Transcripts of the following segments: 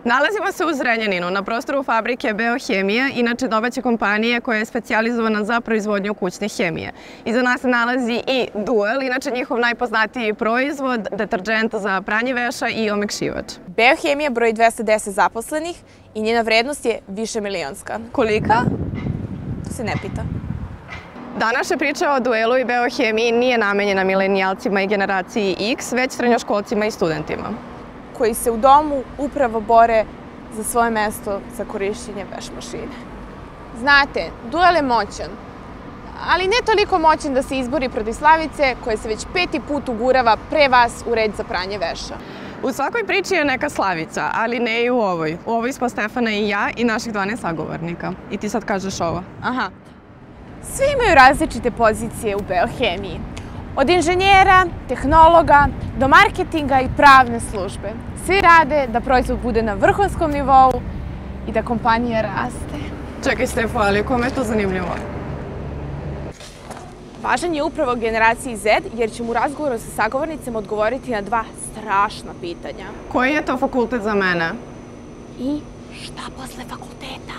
Nalazimo se u Zrenjaninu, na prostoru fabrike Beohemija, inače domaće kompanije koja je specijalizovana za proizvodnju kućne hemije. Iza nas se nalazi i Duel, inače njihov najpoznatiji proizvod, deterdžent za pranje veša i omekšivač. Beohemija broji 210 zaposlenih i njena vrednost je višemilionska. Kolika? To se ne pita. Današnja priča o Duelu i Beohemiji nije namenjena milenijalcima i generaciji X, već srednjoškolcima i studentima koji se u domu upravo bore za svoje mesto za korišćenje veš mašine. Znate, Duel je moćan, ali ne toliko moćan da se izbori protiv Slavice, koja se već 5. put ugurava pre vas u red za pranje veša. U svakoj priči je neka Slavica, ali ne i u ovoj. U ovoj smo Stefana i ja i naših 12 sagovornika. I ti sad kažeš ovo. Aha. Svi imaju različite pozicije u Beohemiji. Od inženjera, tehnologa, do marketinga i pravne službe. Svi rade da proizvod bude na vrhunskom nivou i da kompanija raste. Čekaj, Stefo, ali kome je to zanimljivo? Važan je upravo generaciji Z, jer ćemo u razgovoru sa sagovornicama odgovoriti na 2 strašna pitanja. Koji je to fakultet za mene? I šta posle fakulteta?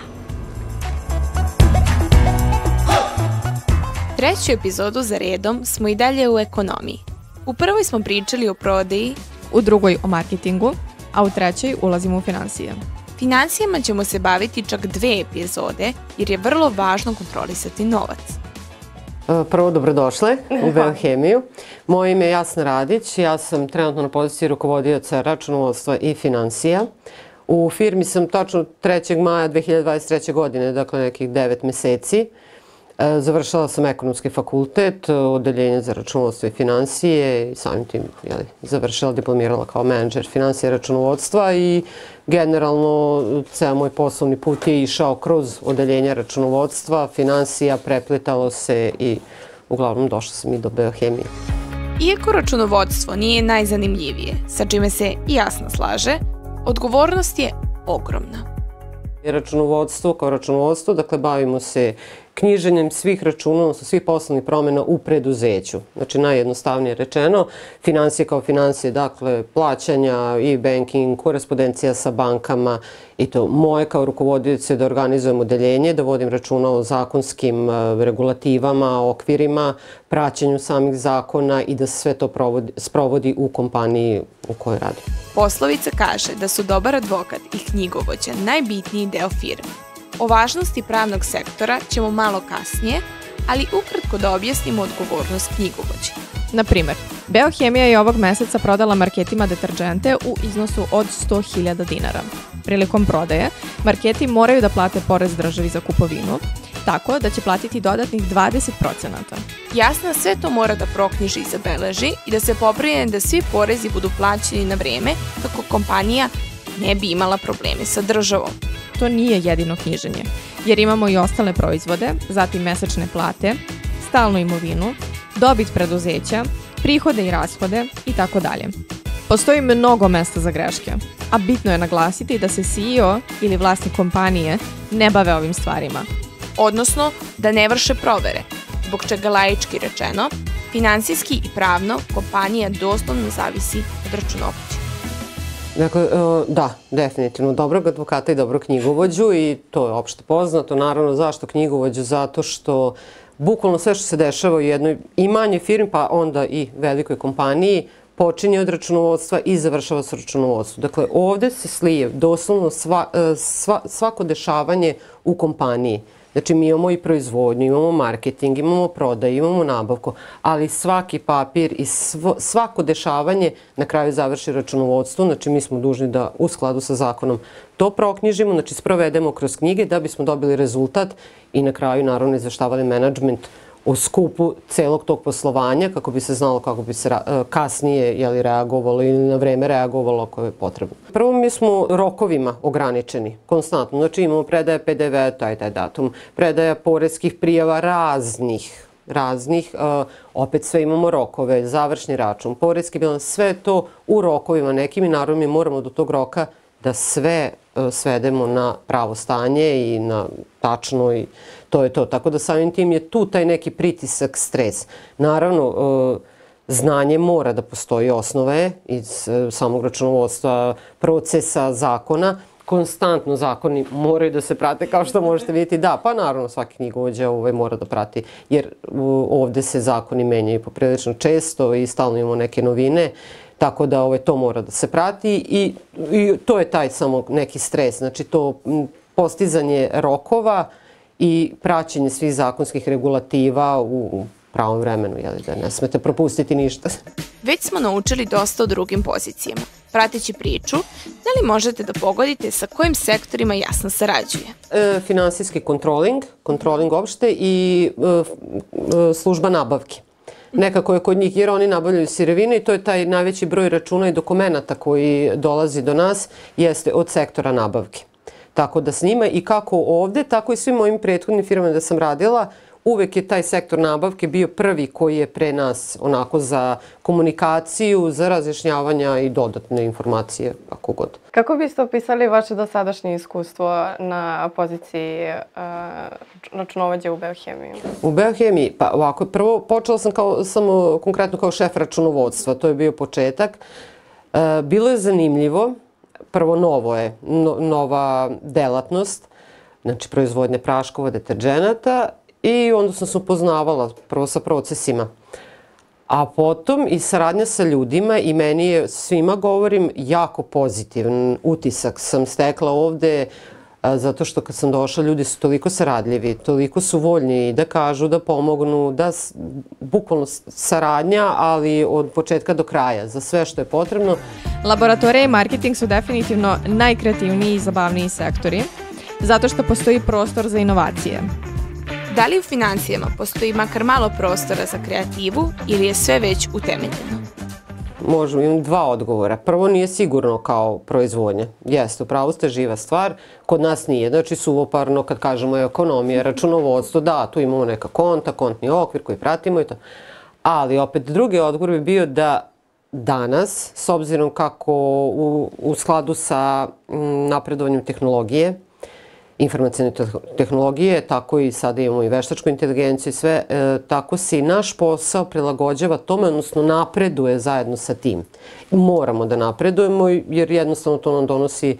Treću epizodu za redom smo i dalje u ekonomiji. U prvoj smo pričali o prodaji, u drugoj o marketingu, a u trećoj ulazimo u finansije. Finansijama ćemo se baviti čak 2 epizode, jer je vrlo važno kontrolisati novac. Prvo, dobrodošle u Beohemiju. Moje ime je Jasna Radić, ja sam trenutno na poziciji rukovodioca računovodstva i finansija. U firmi sam tačno 3. maja 2023. godine, dakle nekih 9 meseci. Završila sam ekonomski fakultet, odeljenje za računovodstvo i finansije i samim tim završila, diplomirala kao menadžer finansije i računovodstva i generalno ceo moj poslovni put je išao kroz odeljenje računovodstva, finansija, preplitalo se i uglavnom došla sam i do Beohemije. Iako računovodstvo nije najzanimljivije, sa čime se i Jasna slaže, odgovornost je ogromna. Računovodstvo kao računovodstvo, dakle bavimo se knjiženjem svih računa, odnosno svih poslovnih promjena u preduzeću. Znači najjednostavnije rečeno, finansije kao finansije, dakle plaćanja i banking, korespondencija sa bankama i to moje kao rukovodioce da organizujem odeljenje, da vodim računa o zakonskim regulativama, okvirima, praćenju samih zakona i da sve to sprovodi u kompaniji u kojoj radim. Poslovica kaže da su dobar advokat i knjigovođa najbitniji deo firme. O važnosti pravnog sektora ćemo malo kasnije, ali ukratko da objasnimo odgovornost knjigovođe. Na primer, Beohemija je ovog meseca prodala marketima deterdžente u iznosu od 100.000 dinara. Prilikom prodaje, marketi moraju da plate porez državi za kupovinu, tako da će platiti dodatnih 20%. Jasna sve to mora da proknjiži i zabeleži i da se pobrine da svi porezi budu plaćeni na vreme kako kompanija ne bi imala probleme sa državom. To nije jedino knjiženje, jer imamo i ostale proizvode, zatim mesečne plate, stalnu imovinu, dobit preduzeća, prihode i rashode itd. Postoji mnogo mesta za greške, a bitno je naglasiti da se CEO ili vlasnik kompanije ne bave ovim stvarima. Odnosno da ne vrše provere, zbog čega laički rečeno, finansijski i pravno kompanija doslovno zavisi od računovođe. Dakle, da, definitivno, dobrog advokata i dobrog knjigovođu i to je opšte poznato. Naravno, zašto knjigovođu? Zato što bukvalno sve što se dešava u jednoj i manjoj firmi, pa onda i velikoj kompaniji, počinje od računovodstva i završava s računovodstvom. Dakle, ovde se slije doslovno svako dešavanje u kompaniji. Znači, mi imamo i proizvodnju, imamo marketing, imamo prodaju, imamo nabavku, ali svaki papir i svako dešavanje na kraju završi računovodstvo. Znači, mi smo dužni da u skladu sa zakonom to proknjižimo, znači sprovedemo kroz knjige da bismo dobili rezultat i na kraju, naravno, izveštavali menadžment o skupu celog tog poslovanja kako bi se znalo kako bi se kasnije reagovalo ili na vreme reagovalo ako je potrebno. Prvo, mi smo rokovima ograničeni, konstantno. Znači imamo predaje PDV, taj datum, predaja poreskih prijava raznih, opet sve imamo rokove, završni račun, poreski bilans, sve to u rokovima nekim i naravno mi moramo do tog roka da sve svedemo na pravo stanje i na tačno i to je to. Tako da samim tim je tu taj neki pritisak, stres. Naravno, znanje mora da postoji, osnove iz samog računovodstva, procesa, zakona konstantno zakoni moraju da se prate, kao što možete vidjeti. Da, pa naravno svaki knjigovođa mora da prati, jer ovde se zakoni menjaju poprilično često i stalno imamo neke novine, tako da to mora da se prati i to je taj samo neki stres. Znači to postizanje rokova i praćenje svih zakonskih regulativa u pravom vremenu, da ne smete propustiti ništa. Već smo naučili dosta o drugim pozicijama. Prateći priču, da li možete da pogodite sa kojim sektorima jasno sarađuje? Finansijski kontroling opšte i služba nabavke. Nekako je kod njih, jer oni nabavljaju sirovine i to je taj najveći broj računa i dokumenata koji dolazi do nas, jeste od sektora nabavke. Tako da s njima i kako ovde, tako i svim mojim prethodnim firmama da sam radila, uvek je taj sektor nabavke bio prvi koji je pre nas onako za komunikaciju, za razjašnjavanja i dodatne informacije, kako god. Kako biste opisali vaše dosadašnje iskustvo na poziciji računovođe u Beohemiji? U Beohemiji, pa ovako, prvo počela sam samo konkretno kao šef računovodstva, to je bio početak. Bilo je zanimljivo, prvo nova delatnost, znači proizvodnje praškova, deterđenata, i onda sam se upoznavala prvo sa procesima. A potom i saradnja sa ljudima i meni je, svima govorim, jako pozitivan utisak sam stekla ovde, zato što kad sam došla ljudi su toliko saradljivi, toliko su voljni da kažu, da pomognu, da bukvalno saradnja, ali od početka do kraja, za sve što je potrebno. Laboratorija i marketing su definitivno najkreativniji i zabavniji sektori, zato što postoji prostor za inovacije. Da li u financijama postoji makar malo prostora za kreativu ili je sve već utemeljeno? Možemo, imam dva odgovora. Prvo, nije sigurno kao proizvodnja. Jeste, upravo ste, živa stvar. Kod nas nije. Znači, suvoparno kad kažemo ekonomija, računovodstvo, da, tu imamo neka konta, kontni okvir koji pratimo i to. Ali opet drugi odgovor bi bio da danas, s obzirom kako u skladu sa napredovanjem tehnologije, informacijne tehnologije, tako i sada imamo i veštačku inteligenciju i sve, tako se i naš posao prilagođava tome, odnosno napreduje zajedno sa tim. Moramo da napredujemo jer jednostavno to nam donosi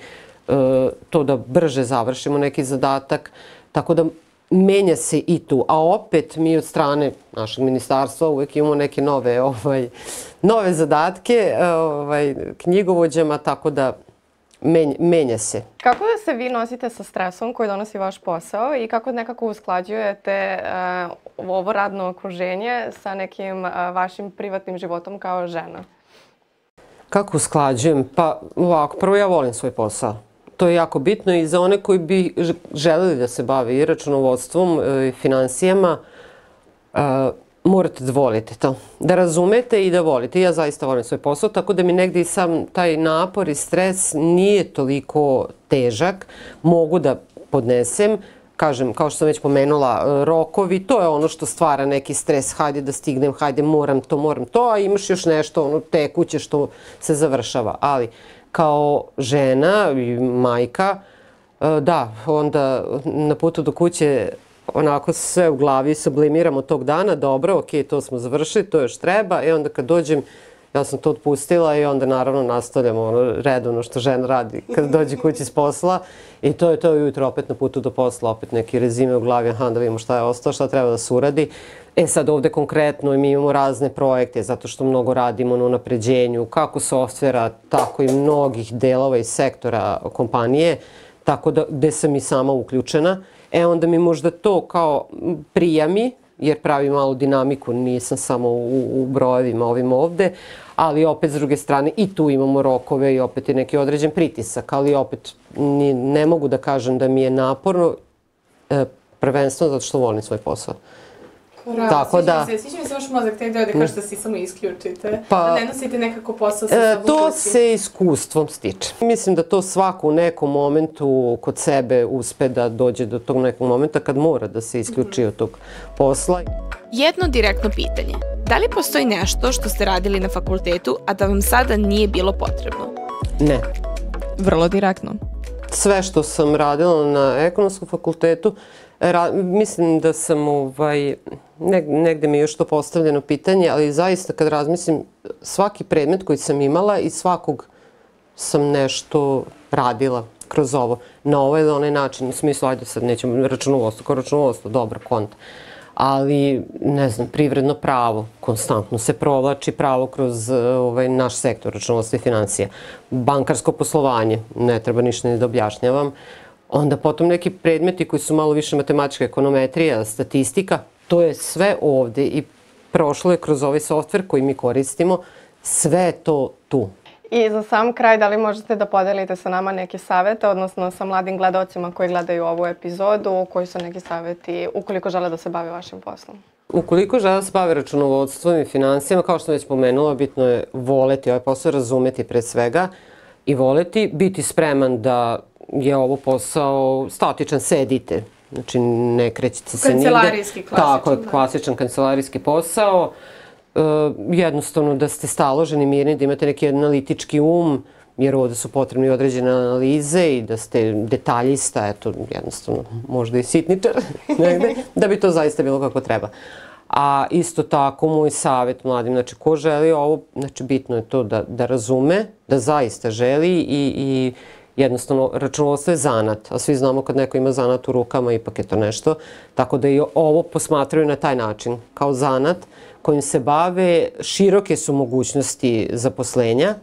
to da brže završimo neki zadatak, tako da menja se i tu. A opet mi od strane našeg ministarstva uvek imamo neke nove zadatke knjigovođama, tako da menja se. Kako da se vi nosite sa stresom koji donosi vaš posao i kako nekako usklađujete ovo radno okruženje sa nekim vašim privatnim životom kao žena? Kako usklađujem? Pa ovako, prvo ja volim svoj posao. To je jako bitno i za one koji bi želeli da se bave i računovodstvom i finansijama, morate da volite to, da razumete i da volite. Ja zaista volim svoj posao, tako da mi negdje i sam taj napor i stres nije toliko težak. Mogu da podnesem, kažem, kao što sam već pomenula, rokovi, to je ono što stvara neki stres, hajde da stignem, hajde moram to, a imaš još nešto tekuće što se završava. Ali kao žena i majka, da, onda na putu do kuće onako sve u glavi sublimiramo tog dana, dobro, ok, to smo završili, to još treba, i onda kad dođem, ja sam to otpustila i onda naravno nastavljamo redovno što žena radi kad dođe kući s posla i to je to ujutro opet na putu do posla, opet neki rezime u glavi, aha, da vidimo šta je ostalo, šta treba da se uradi. Sad ovde konkretno mi imamo razne projekte zato što mnogo radimo na unapređenju kako softvera, tako i mnogih delova iz sektora kompanije, tako da gde sam i sama uključena. Onda mi možda to kao prijami, jer pravi malu dinamiku, nisam samo u brojevima ovim ovde, ali opet s druge strane i tu imamo rokove i opet je neki određen pritisak, ali opet ne mogu da kažem da mi je naporno, prvenstveno zato što volim svoj posao. Tako da... Sviđa mi se vaš mozak taj deo da kažete da si samo isključite, da ne nosite nekako posao sa sobom. To se iskustvom stiče. Mislim da to svako u nekom momentu kod sebe uspe da dođe do tog nekog momenta kad mora da se isključi od tog posla. Jedno direktno pitanje. Da li postoji nešto što ste radili na fakultetu, a da vam sada nije bilo potrebno? Ne. Vrlo direktno. Sve što sam radila na ekonomskom fakultetu, mislim da sam negde mi je još to postavljeno pitanje, ali zaista kad razmislim, svaki predmet koji sam imala i svakog sam nešto radila. kroz ovo, na ovaj ili onaj način, u smislu, ajde sad nećemo računovodstvo, kao računovodstvo, dobra, konta. Ali, ne znam, privredno pravo, konstantno se provlači pravo kroz naš sektor računovodstva i financija. Bankarsko poslovanje, ne treba ništa ni da objašnjavam. Onda potom neki predmeti koji su malo više matematička ekonometrija, statistika, to je sve ovde i prošlo je kroz ovaj softver koji mi koristimo, sve je to tu. I za sam kraj, da li možete da podelite sa nama neke savete, odnosno sa mladim gledalcima koji gledaju ovu epizodu, koji su neki saveti ukoliko žele da se bave vašim poslom? Ukoliko žele da se bave računovodstvom i financijama, kao što sam već pomenula, bitno je voleti ovaj posao, razumeti pre svega i voleti, biti spreman da je ovo posao statičan, sedite, znači ne krećete se nigde. Kancelarijski klasičan. Tako je, klasičan kancelarijski posao. Jednostavno da ste staloženi, mirni, da imate neki analitički jer ovde su potrebne određene analize i da ste detaljista, eto, jednostavno, možda i sitničar, negde, da bi to zaista bilo kako treba. A isto tako, moj savjet mladim, znači, ko želi ovo, znači, bitno je to da razume, da zaista želi i jednostavno, računovodstvo je zanat, a svi znamo kad neko ima zanat u rukama, ipak je to nešto, tako da i ovo posmatraju na taj način, kao zanat kojim se bave, široke su mogućnosti zaposlenja,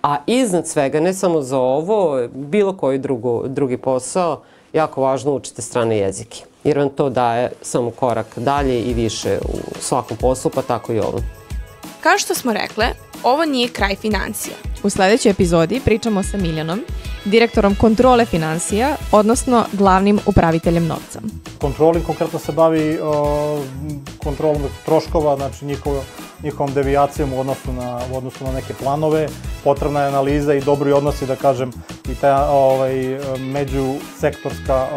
a iznad svega, ne samo za ovo, bilo koji drugi posao, jako važno učite strane jezike, jer vam to daje samo korak dalje i više u svakom poslu, pa tako i ovom. Kao što smo rekle, ovo nije kraj financija. U sledećoj epizodi pričamo sa Miljanom, direktorom kontrole financija, odnosno glavnim upraviteljem novca. Controlling konkretno se bavi kontrolom troškova, znači njihovom devijacijom u odnosu na neke planove. Potrebna je analiza i dobri odnosi, da kažem, i ta međusektorska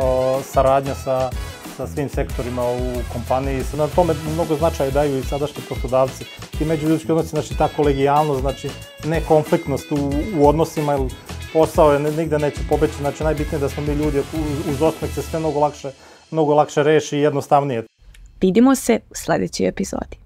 saradnja sa svim sektorima u kompaniji. Na tome mnogo značaja daju i sadašnji poslodavci. Ti međuljudski odnosi, znači ta kolegijalnost, znači nekonfliktnost u odnosima, jer posao je nigde neće pobeći, znači najbitnije je da smo mi ljudi uz osmeh se sve mnogo lakše reši i jednostavnije. Vidimo se u sledećoj epizodi.